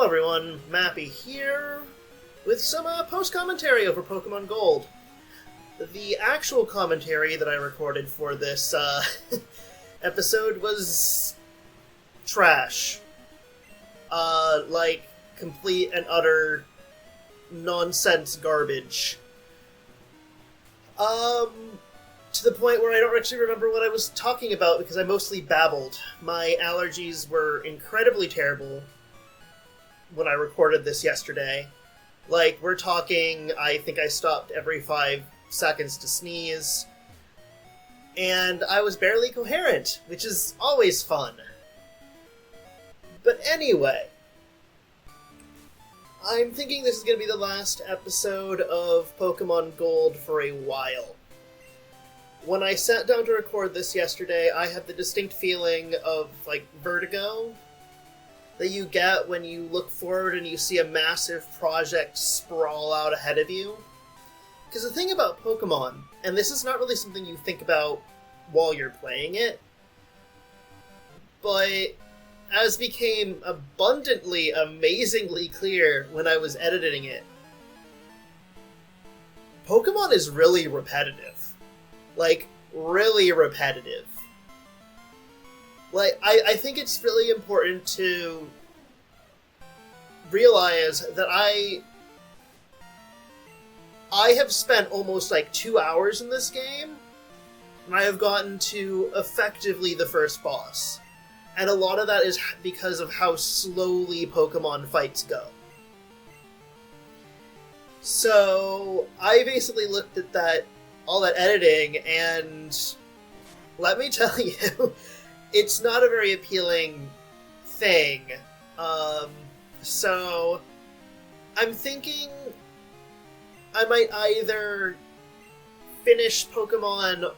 Hello everyone, Mappy here with some post-commentary over Pokemon Gold. The actual commentary that I recorded for this episode was trash. Like complete and utter nonsense garbage. To the point where I don't actually remember what I was talking about because I mostly babbled. My allergies were incredibly terrible when I recorded this yesterday. Like, we're talking, I think I stopped every 5 seconds to sneeze. And I was barely coherent, which is always fun. But anyway, I'm thinking this is going to be the last episode of Pokemon Gold for a while. When I sat down to record this yesterday, I had the distinct feeling of, like, vertigo that you get when you look forward and you see a massive project sprawl out ahead of you. Because the thing about Pokemon, and this is not really something you think about while you're playing it, but as became abundantly, amazingly clear when I was editing it, Pokemon is really repetitive. Like, really repetitive. Like, I think it's really important to realize that I have spent almost, 2 hours in this game, and I have gotten to effectively the first boss. And a lot of that is because of how slowly Pokemon fights go. So, I basically looked at all that editing, and let me tell you, it's not a very appealing thing. So I'm thinking I might either finish Pokemon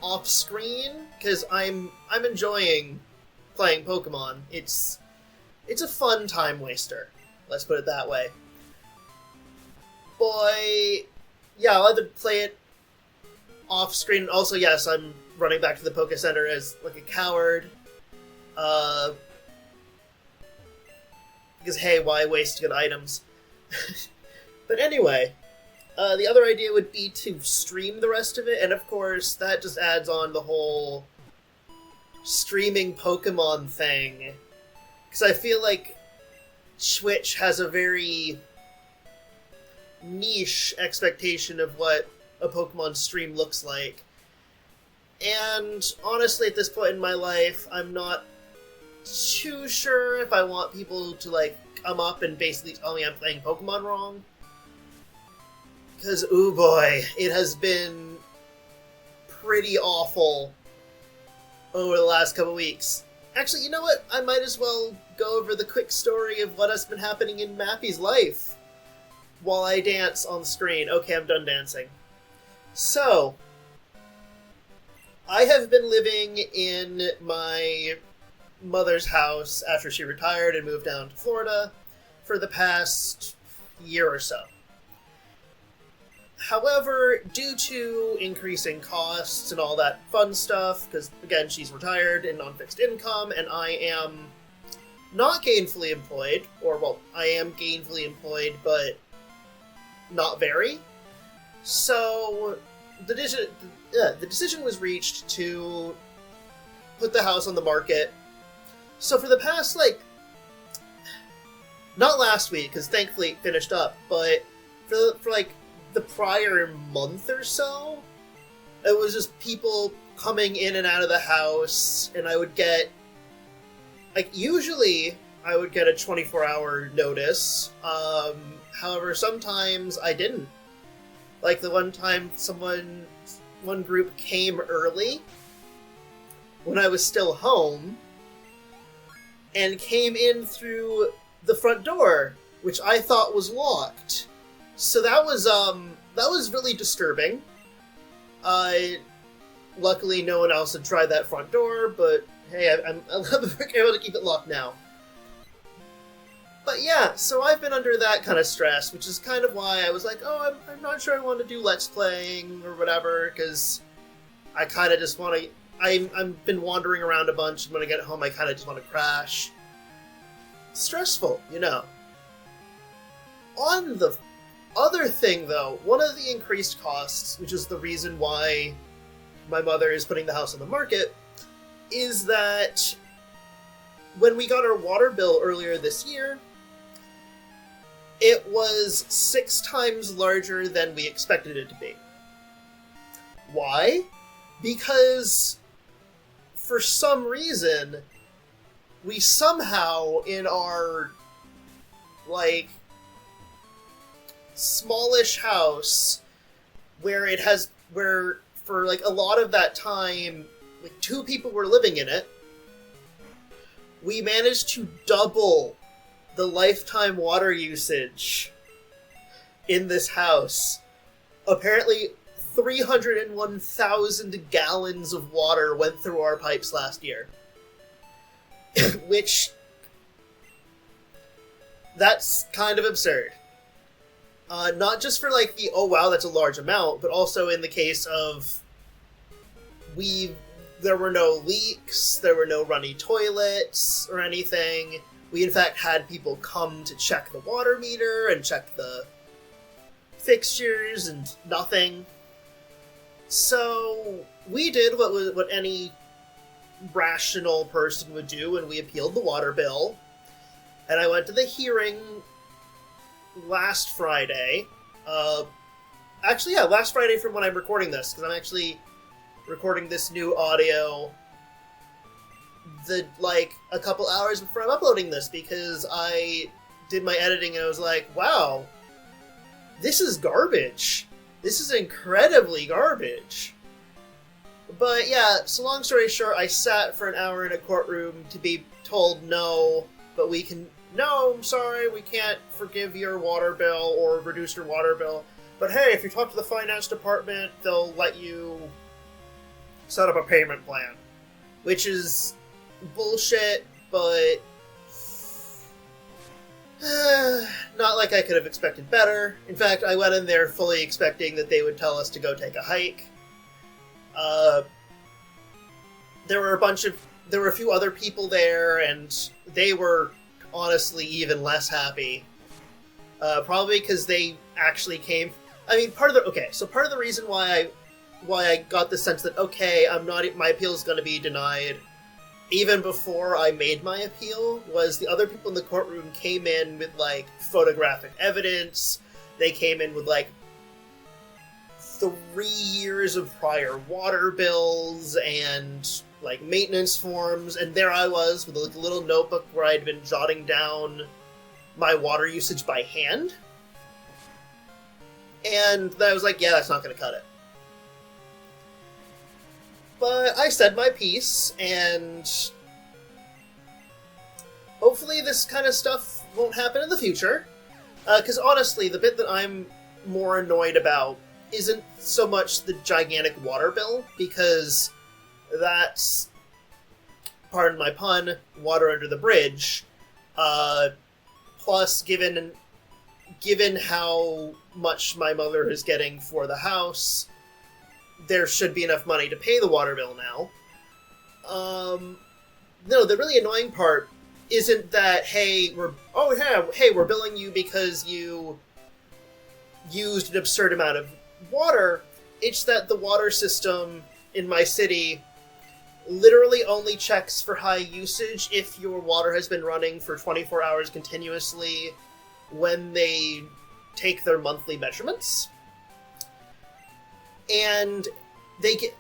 off screen, because I'm enjoying playing Pokemon. It's a fun time waster, let's put it that way. But yeah, I'll either play it off screen. Also, yes, I'm running back to the Poke Center as like a coward. Because hey, why waste good items? But anyway, the other idea would be to stream the rest of it, and of course that just adds on the whole streaming Pokemon thing. Because I feel like Twitch has a very niche expectation of what a Pokemon stream looks like. And honestly, at this point in my life, I'm not too sure if I want people to, come up and basically tell me I'm playing Pokemon wrong. Because, ooh boy, it has been pretty awful over the last couple weeks. Actually, you know what? I might as well go over the quick story of what has been happening in Mappy's life while I dance on screen. Okay, I'm done dancing. So, I have been living in my mother's house after she retired and moved down to Florida for the past year or so. However, due to increasing costs and all that fun stuff, because again, she's retired and on fixed income, and I am not gainfully employed, or well, I am gainfully employed, but not very. So, the decision was reached to put the house on the market. So for the past, not last week, because thankfully it finished up, but for the prior month or so, it was just people coming in and out of the house, and I would get, usually I would get a 24-hour notice. However, sometimes I didn't. Like the one time one group came early when I was still home and came in through the front door, which I thought was locked. So that was really disturbing. Luckily no one else had tried that front door, but hey, I'm able to keep it locked now. But yeah, so I've been under that kind of stress, which is kind of why I was like, oh, I'm not sure I want to do Let's Playing or whatever, because I kind of just want to... I've been wandering around a bunch, and when I get home I kind of just want to crash. stressful, On the other thing, though, one of the increased costs, which is the reason why my mother is putting the house on the market, is that when we got our water bill earlier this year, it was 6 times larger than we expected it to be. Why? Because for some reason, we somehow, in our, smallish house, where for, a lot of that time, 2 people were living in it, we managed to double the lifetime water usage in this house. Apparently, 301,000 gallons of water went through our pipes last year. Which, that's kind of absurd. Not just for, oh wow, that's a large amount, but also in the case of there were no leaks, there were no runny toilets or anything. We, in fact, had people come to check the water meter and check the fixtures, and nothing. So, we did what any rational person would do, and we appealed the water bill. And I went to the hearing last Friday. Last Friday from when I'm recording this, because I'm actually recording this new audio a couple hours before I'm uploading this, because I did my editing and I was like, wow, this is garbage. This is incredibly garbage. But yeah, so long story short, I sat for an hour in a courtroom to be told no, I'm sorry, we can't forgive your water bill or reduce your water bill. But hey, if you talk to the finance department, they'll let you set up a payment plan. Which is bullshit, but not like I could have expected better. In fact, I went in there fully expecting that they would tell us to go take a hike. There were a few other people there, and they were honestly even less happy. Probably because they actually came. I mean, part of the reason why I got the sense that my appeal is going to be denied, even before I made my appeal, was the other people in the courtroom came in with photographic evidence. They came in with 3 years of prior water bills and maintenance forms, and there I was with a little notebook where I'd been jotting down my water usage by hand. And I was like, yeah, that's not going to cut it. But I said my piece, and hopefully this kind of stuff won't happen in the future. Because honestly, the bit that I'm more annoyed about isn't so much the gigantic water bill, because that's, pardon my pun, water under the bridge. Plus, given how much my mother is getting for the house, there should be enough money to pay the water bill now. No, the really annoying part isn't that, we're billing you because you used an absurd amount of water. It's that the water system in my city literally only checks for high usage if your water has been running for 24 hours continuously when they take their monthly measurements. And the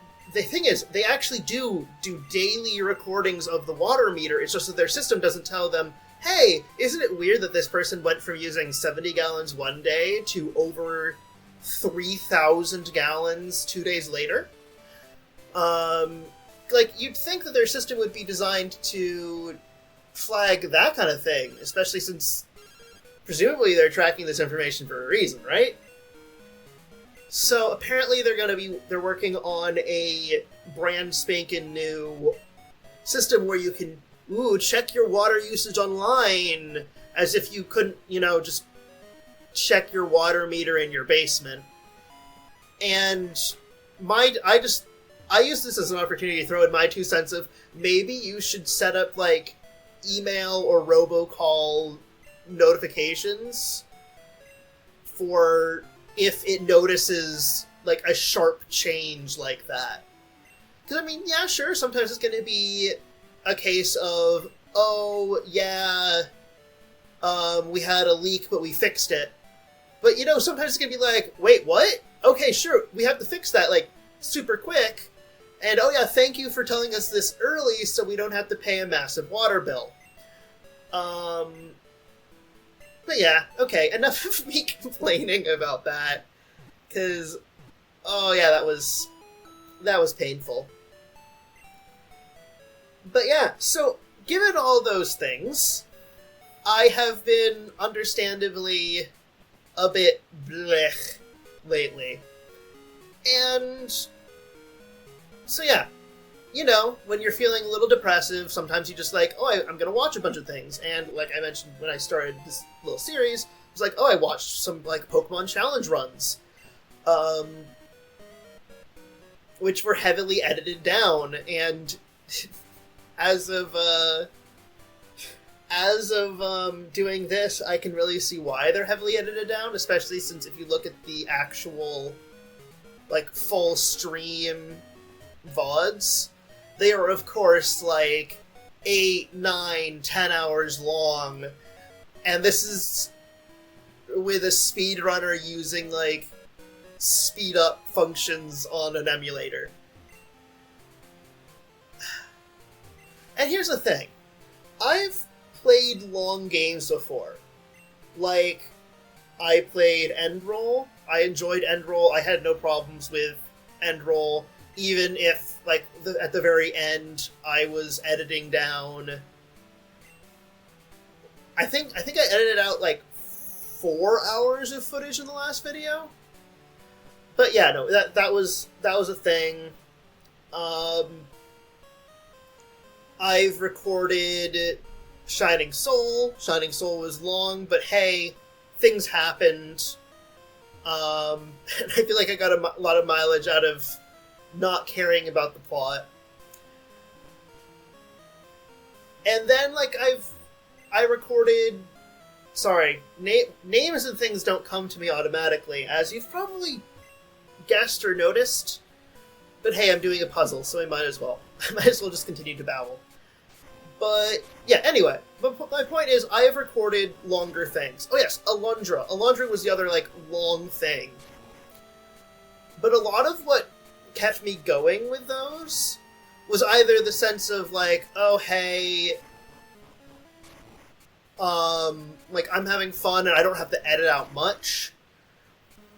thing is, they actually do daily recordings of the water meter. It's just that their system doesn't tell them, hey, isn't it weird that this person went from using 70 gallons one day to over 3,000 gallons 2 days later? You'd think that their system would be designed to flag that kind of thing, especially since presumably they're tracking this information for a reason, right? So apparently they're working on a brand spanking new system where you can check your water usage online, as if you couldn't, just check your water meter in your basement. And I use this as an opportunity to throw in my 2 cents of maybe you should set up email or robocall notifications for if it notices, like, a sharp change like that. Because, I mean, yeah, sure, sometimes it's going to be a case of, oh, yeah, we had a leak, but we fixed it. But, you know, sometimes it's going to be like, wait, what? Okay, sure, we have to fix that, like, super quick. And, oh yeah, thank you for telling us this early so we don't have to pay a massive water bill. But yeah, okay, enough of me complaining about that. Because, oh yeah, that was painful. But yeah, so, given all those things, I have been understandably a bit blech lately. And so yeah, you know, when you're feeling a little depressive, sometimes you just like, oh, I'm gonna watch a bunch of things. And like I mentioned when I started this little series, it was like, oh, I watched some like Pokemon challenge runs, which were heavily edited down. And as of doing this, I can really see why they're heavily edited down, especially since if you look at the actual like full stream VODs, they are of course like 8, 9, 10 hours long, and this is with a speedrunner using like speed up functions on an emulator. And here's the thing, I've played long games before. Like, I played Endroll. I enjoyed Endroll. I had no problems with Endroll, even if, like, at the very end, I was editing down. I think I edited out like 4 hours of footage in the last video. But yeah, no, that was a thing. I've recorded Shining Soul. Shining Soul was long, but hey, things happened. And I feel like I got a lot of mileage out of not caring about the plot. And then, like, I recorded... Sorry, names and things don't come to me automatically, as you've probably guessed or noticed. But hey, I'm doing a puzzle, so I might as well. I might as well just continue to babble. But, yeah, anyway. But my point is, I have recorded longer things. Oh yes, Alundra. Alundra was the other, like, long thing. But a lot of what kept me going with those was either the sense of, like, oh, hey, like, I'm having fun and I don't have to edit out much.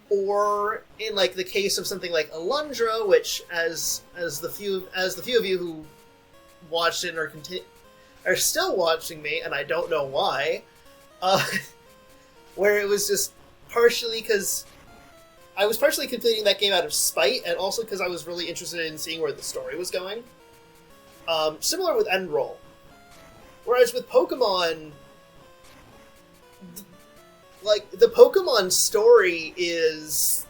Or, in, like, the case of something like Alundra, which, as the few of you who watched it are still watching me, and I don't know why, where it was just partially because I was partially completing that game out of spite, and also because I was really interested in seeing where the story was going. Similar with Endroll. Whereas with Pokemon, like, the Pokemon story is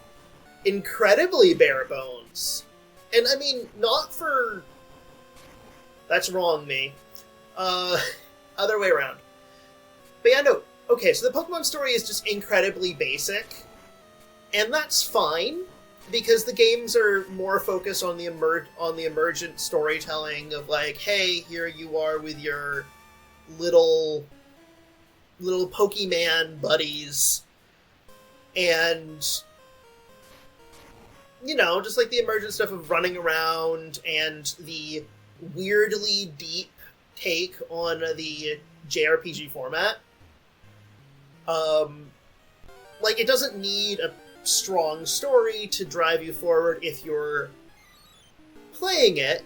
incredibly bare bones. And, I mean, not for... That's wrong, me. Other way around. But yeah, no. Okay, so the Pokemon story is just incredibly basic. And that's fine, because the games are more focused on the emergent storytelling of, like, hey, here you are with your little Pokemon buddies. And, you know, just like the emergent stuff of running around and the weirdly deep take on the JRPG format. Like, it doesn't need a strong story to drive you forward if you're playing it,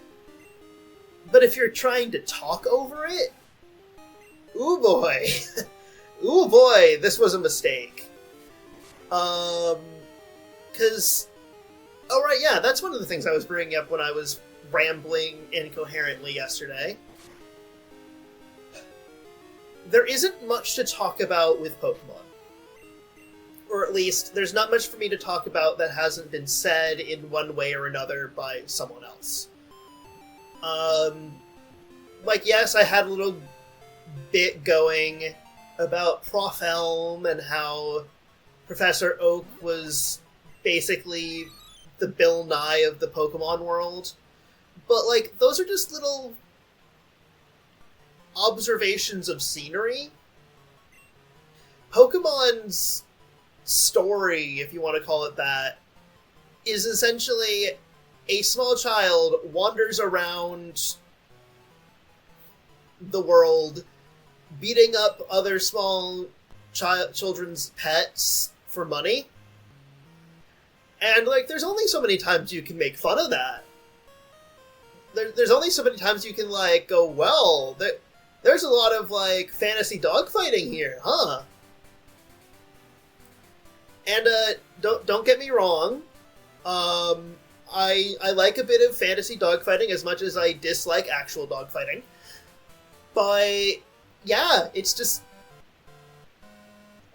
but if you're trying to talk over it, ooh boy. Ooh boy, this was a mistake. Cause, oh right, yeah, that's one of the things I was bringing up when I was rambling incoherently yesterday. There isn't much to talk about with Pokemon. Or at least, there's not much for me to talk about that hasn't been said in one way or another by someone else. Like, yes, I had a little bit going about Prof. Elm and how Professor Oak was basically the Bill Nye of the Pokemon world. But, like, those are just little observations of scenery. Pokemon's story, if you want to call it that, is essentially a small child wanders around the world beating up other small children's pets for money. And, like, there's only so many times you can make fun of that. There's only so many times you can, like, go, well, there's a lot of, like, fantasy dogfighting here, huh? And, don't get me wrong, I like a bit of fantasy dogfighting as much as I dislike actual dogfighting. But, yeah, it's just,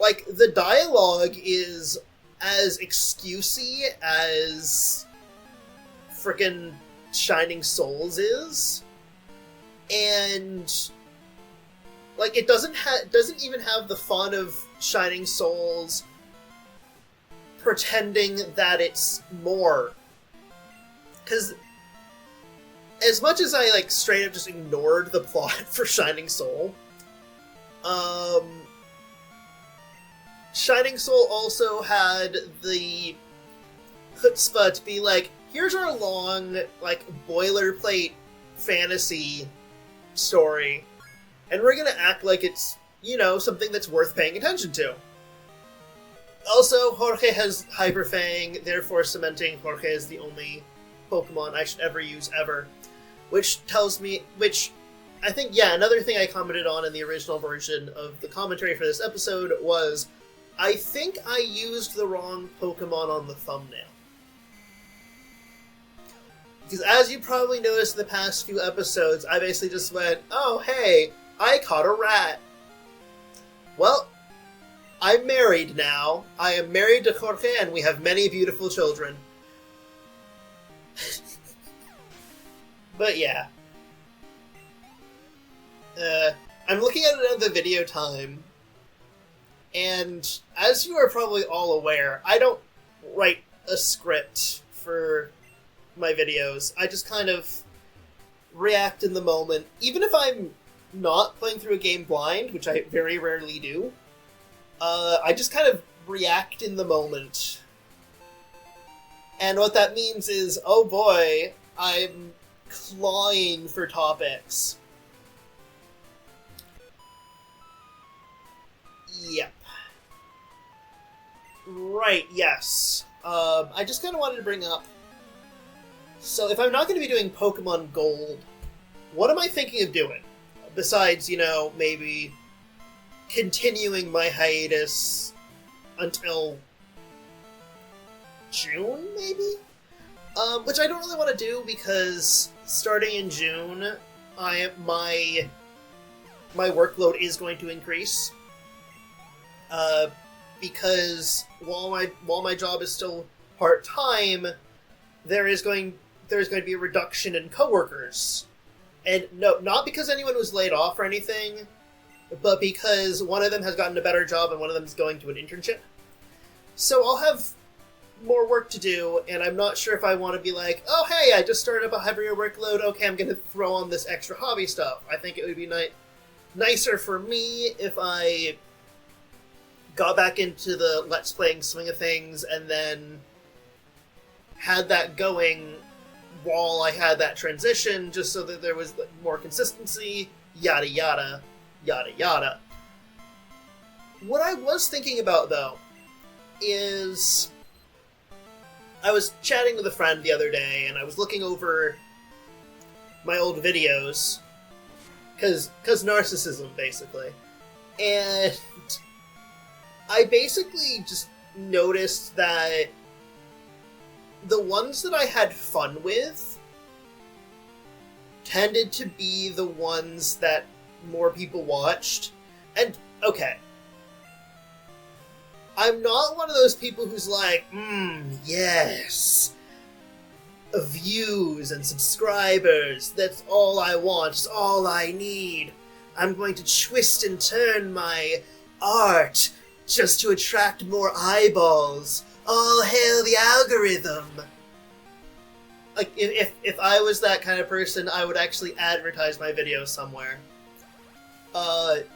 like, the dialogue is as excusey as frickin' Shining Souls is, and, like, it doesn't even have the fun of Shining Souls pretending that it's more. Because as much as I, like, straight up just ignored the plot for Shining Soul, Shining Soul also had the chutzpah to be like, here's our long, like, boilerplate fantasy story, and we're gonna act like it's, you know, something that's worth paying attention to. Also, Jorge has Hyper Fang, therefore cementing Jorge as the only Pokemon I should ever use ever. Which I think, yeah, another thing I commented on in the original version of the commentary for this episode was, I think I used the wrong Pokemon on the thumbnail. Because as you probably noticed in the past few episodes, I basically just went, oh hey, I caught a rat. Well, I'm married now. I am married to Jorge and we have many beautiful children. But yeah. I'm looking at it at the video time, and as you are probably all aware, I don't write a script for my videos. I just kind of react in the moment. Even if I'm not playing through a game blind, which I very rarely do, I just kind of react in the moment. And what that means is, oh boy, I'm clawing for topics. Yep. Right, yes. I just kind of wanted to bring up... So, if I'm not going to be doing Pokemon Gold, what am I thinking of doing? Besides, you know, maybe continuing my hiatus until June, maybe? Which I don't really want to do, because starting in June, my workload is going to increase. Because while my job is still part-time, there is going to be a reduction in coworkers. And no, not because anyone was laid off or anything, but because one of them has gotten a better job and one of them is going to an internship. So I'll have more work to do, and I'm not sure if I want to be like, oh hey, I just started up a heavier workload, okay, I'm going to throw on this extra hobby stuff. I think it would be nicer for me if I got back into the Let's Playing swing of things and then had that going while I had that transition, just so that there was more consistency, yada yada, yada yada. What I was thinking about, though, is I was chatting with a friend the other day, and I was looking over my old videos, because narcissism, basically, and I basically just noticed that the ones that I had fun with tended to be the ones that more people watched. And, okay, I'm not one of those people who's like, yes, views and subscribers, that's all I want, it's all I need. I'm going to twist and turn my art just to attract more eyeballs. All hail the algorithm. Like, if I was that kind of person, I would actually advertise my videos somewhere.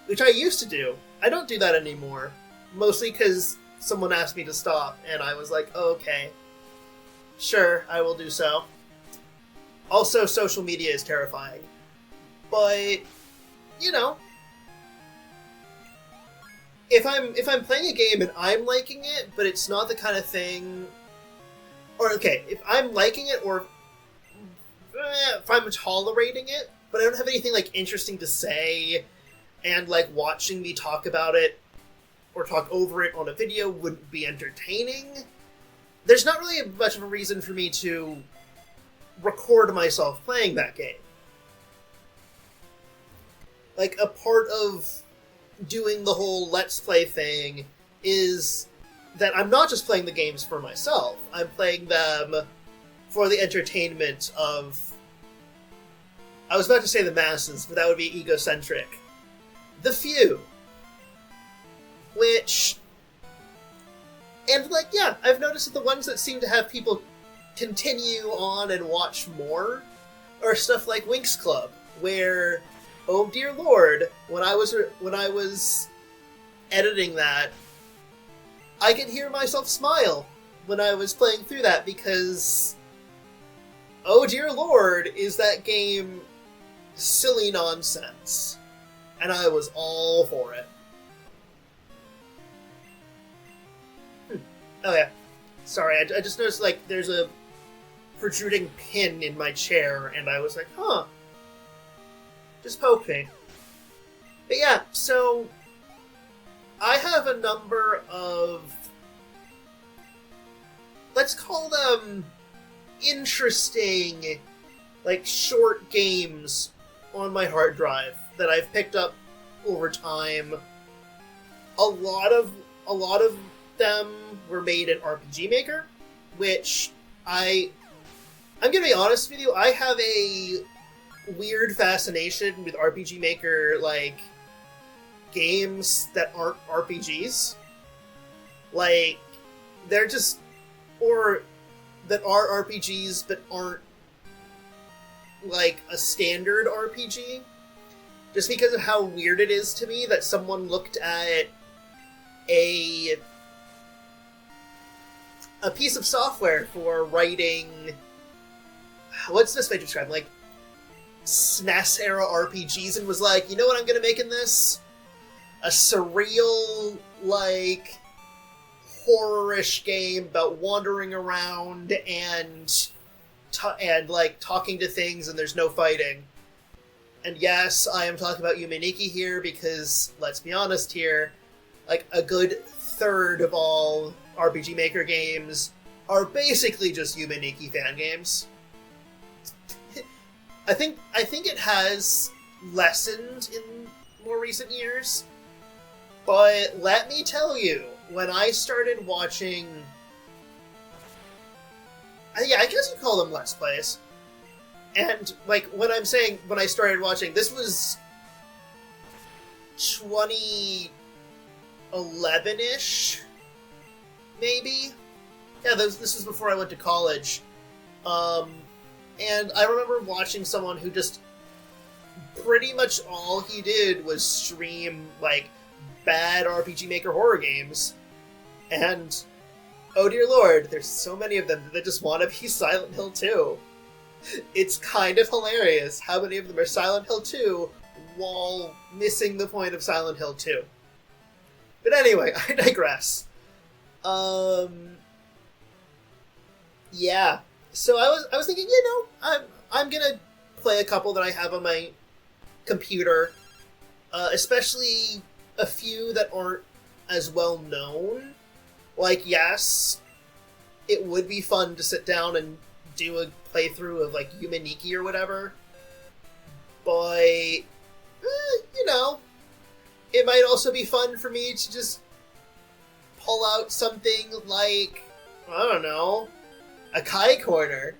Which I used to do. I don't do that anymore. Mostly because someone asked me to stop, and I was like, okay. Sure, I will do so. Also, social media is terrifying. But, you know, if I'm playing a game and I'm liking it, but it's not the kind of thing... Or, okay, if I'm liking it, or if I'm tolerating it, but I don't have anything, like, interesting to say, and, like, watching me talk about it, or talk over it on a video wouldn't be entertaining, there's not really much of a reason for me to record myself playing that game. Like, a part of doing the whole Let's Play thing is that I'm not just playing the games for myself. I'm playing them for the entertainment of... I was about to say the masses, but that would be egocentric. The few. Which... And, like, yeah, I've noticed that the ones that seem to have people continue on and watch more are stuff like Winx Club, where, oh dear lord, when I was editing that, I could hear myself smile when I was playing through that, because, oh dear lord, is that game silly nonsense. And I was all for it. Oh yeah. Sorry, I just noticed, like, there's a protruding pin in my chair, and I was like, huh. Just poke me. But yeah, so... I have a number of... let's call them... interesting, like, short games on my hard drive that I've picked up over time. A lot of them were made in RPG Maker, which I'm gonna be honest with you, I have a weird fascination with RPG Maker, like, games that aren't RPGs. Like, they're just... or that are RPGs but aren't, like, a standard RPG. Just because of how weird it is to me that someone looked at a piece of software for writing... what's this way to describe? Like, SNES-era RPGs, and was like, you know what I'm gonna make in this? A surreal, like, horror-ish game about wandering around and like, talking to things, and there's no fighting. And yes, I am talking about Yumeniki here, because, let's be honest here, like, a good third of all RPG Maker games are basically just Yumeniki fan games. I think it has lessened in more recent years, but let me tell you, when I started watching... yeah, I guess you call them Let's Plays. And, like, when I'm saying when I started watching, this was 2011-ish, maybe? Yeah, this was before I went to college. And I remember watching someone who just pretty much all he did was stream, like, bad RPG Maker horror games. And, oh dear lord, there's so many of them that just want to be Silent Hill 2. It's kind of hilarious how many of them are Silent Hill 2 while missing the point of Silent Hill 2. But anyway, I digress. Yeah. So I was thinking, you know, I'm gonna play a couple that I have on my computer, especially a few that aren't as well known. Like, yes, it would be fun to sit down and do a playthrough of, like, Yumeniki or whatever, but, you know, it might also be fun for me to just pull out something like, I don't know, a Kai Corner.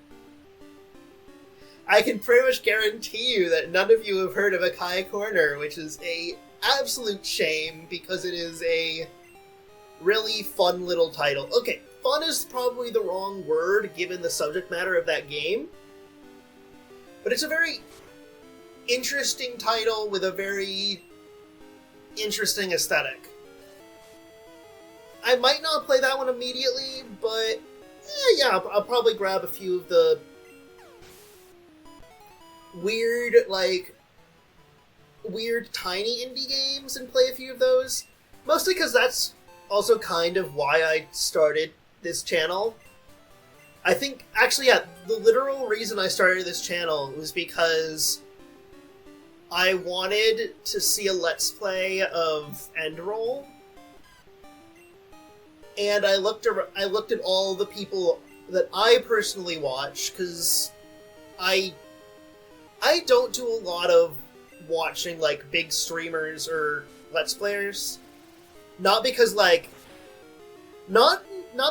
I can pretty much guarantee you that none of you have heard of Akai Corner, which is a absolute shame because it is a really fun little title. Okay, fun is probably the wrong word given the subject matter of that game, but it's a very interesting title with a very interesting aesthetic. I might not play that one immediately, but yeah, I'll probably grab a few of the weird tiny indie games and play a few of those. Mostly because that's also kind of why I started this channel. I think, actually, yeah, the literal reason I started this channel was because I wanted to see a Let's Play of Endroll. And I looked at all the people that I personally watch, because I don't do a lot of watching, like, big streamers or Let's Players. Not because, like... Not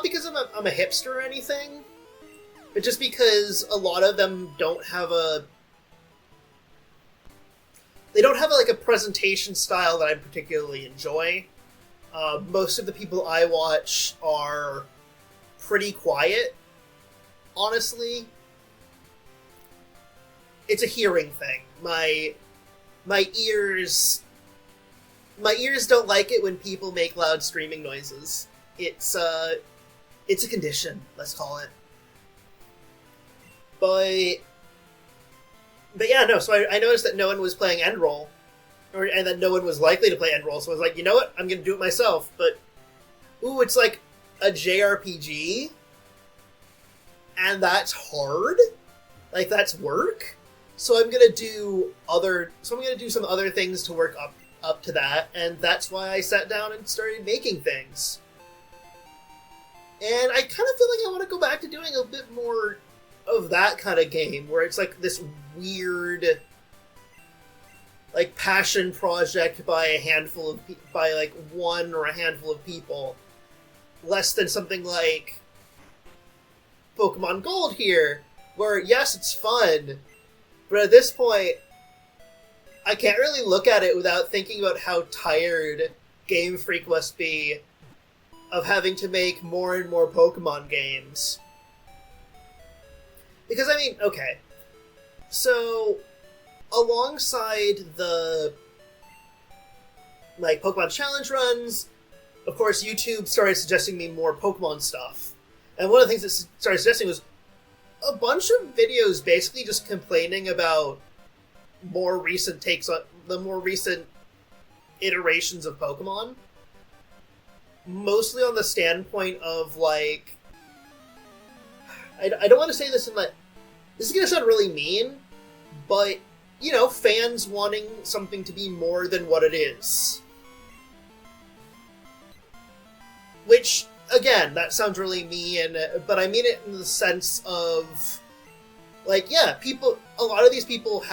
because I'm a hipster or anything, but just because a lot of them don't have a... They don't have, like, a presentation style that I particularly enjoy. Most of the people I watch are pretty quiet, honestly. It's a hearing thing. My ears don't like it when people make loud screaming noises. It's a condition, let's call it. But yeah, no, so I noticed that no one was playing Endroll, and that no one was likely to play Endroll, so I was like, you know what, I'm gonna do it myself, but, ooh, it's like a JRPG, and that's hard? Like, that's work? So I'm gonna do some other things to work up to that, and that's why I sat down and started making things. And I kind of feel like I want to go back to doing a bit more of that kind of game, where it's like this weird, like, passion project by like one or a handful of people, less than something like Pokemon Gold here, where yes, it's fun, but at this point, I can't really look at it without thinking about how tired Game Freak must be of having to make more and more Pokemon games. Because, I mean, okay, so alongside the, like, Pokemon Challenge runs, of course, YouTube started suggesting me more Pokemon stuff. And one of the things it started suggesting was a bunch of videos basically just complaining about more recent takes on the more recent iterations of Pokemon. Mostly on the standpoint of, like, I don't want to say this in that... This is going to sound really mean, but, you know, fans wanting something to be more than what it is. Which, again, that sounds really mean, but I mean it in the sense of, like, yeah, a lot of these people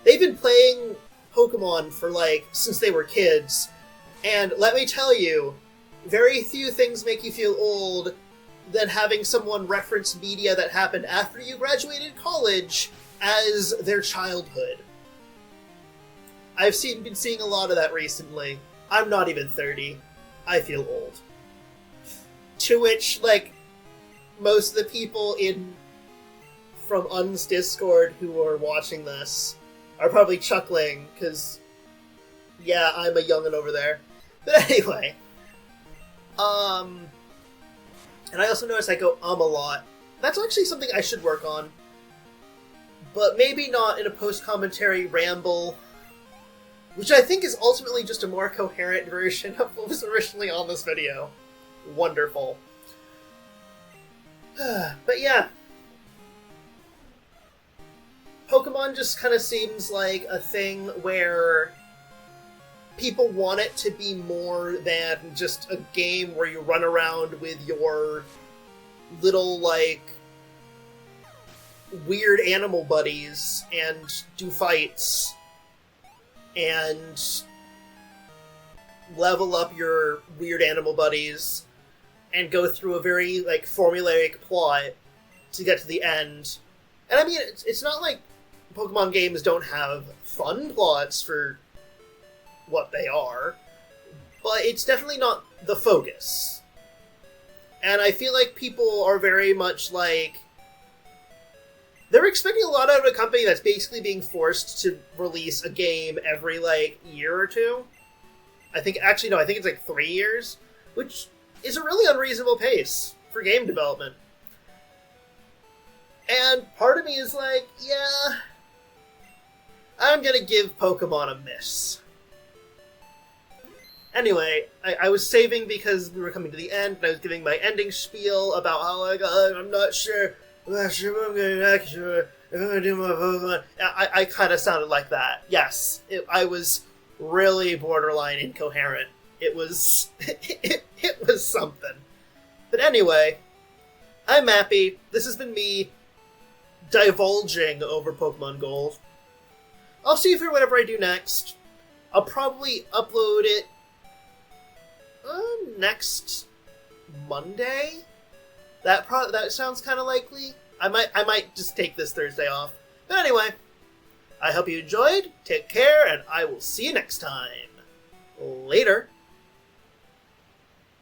they've been playing Pokemon for, like, since they were kids, and let me tell you, very few things make you feel old than having someone reference media that happened after you graduated college as their childhood. I've been seeing a lot of that recently. I'm not even 30. I feel old. To which, like, most of the people from Un's Discord who are watching this are probably chuckling, because, yeah, I'm a youngin' over there. But anyway, and I also notice I go a lot. That's actually something I should work on. But maybe not in a post-commentary ramble, which I think is ultimately just a more coherent version of what was originally on this video. Wonderful. But yeah. Pokemon just kind of seems like a thing where people want it to be more than just a game where you run around with your little, like, weird animal buddies and do fights and level up your weird animal buddies and go through a very, like, formulaic plot to get to the end And I mean, it's not like Pokemon games don't have fun plots for what they are, but it's definitely not the focus. And I feel like people are very much like... They're expecting a lot out of a company that's basically being forced to release a game every, like, year or two. I think it's like 3 years, which is a really unreasonable pace for game development. And part of me is like, yeah, I'm gonna give Pokemon a miss. Anyway, I was saving because we were coming to the end, and I was giving my ending spiel about how, like, I'm not sure what I'm gonna do, if I'm gonna do my Pokemon. I kind of sounded like that. Yes, I was really borderline incoherent. It was, it was something. But anyway, I'm happy. This has been me divulging over Pokemon Gold. I'll see you for whatever I do next. I'll probably upload it next Monday. That sounds kind of likely. I might just take this Thursday off. But anyway, I hope you enjoyed. Take care, and I will see you next time. Later.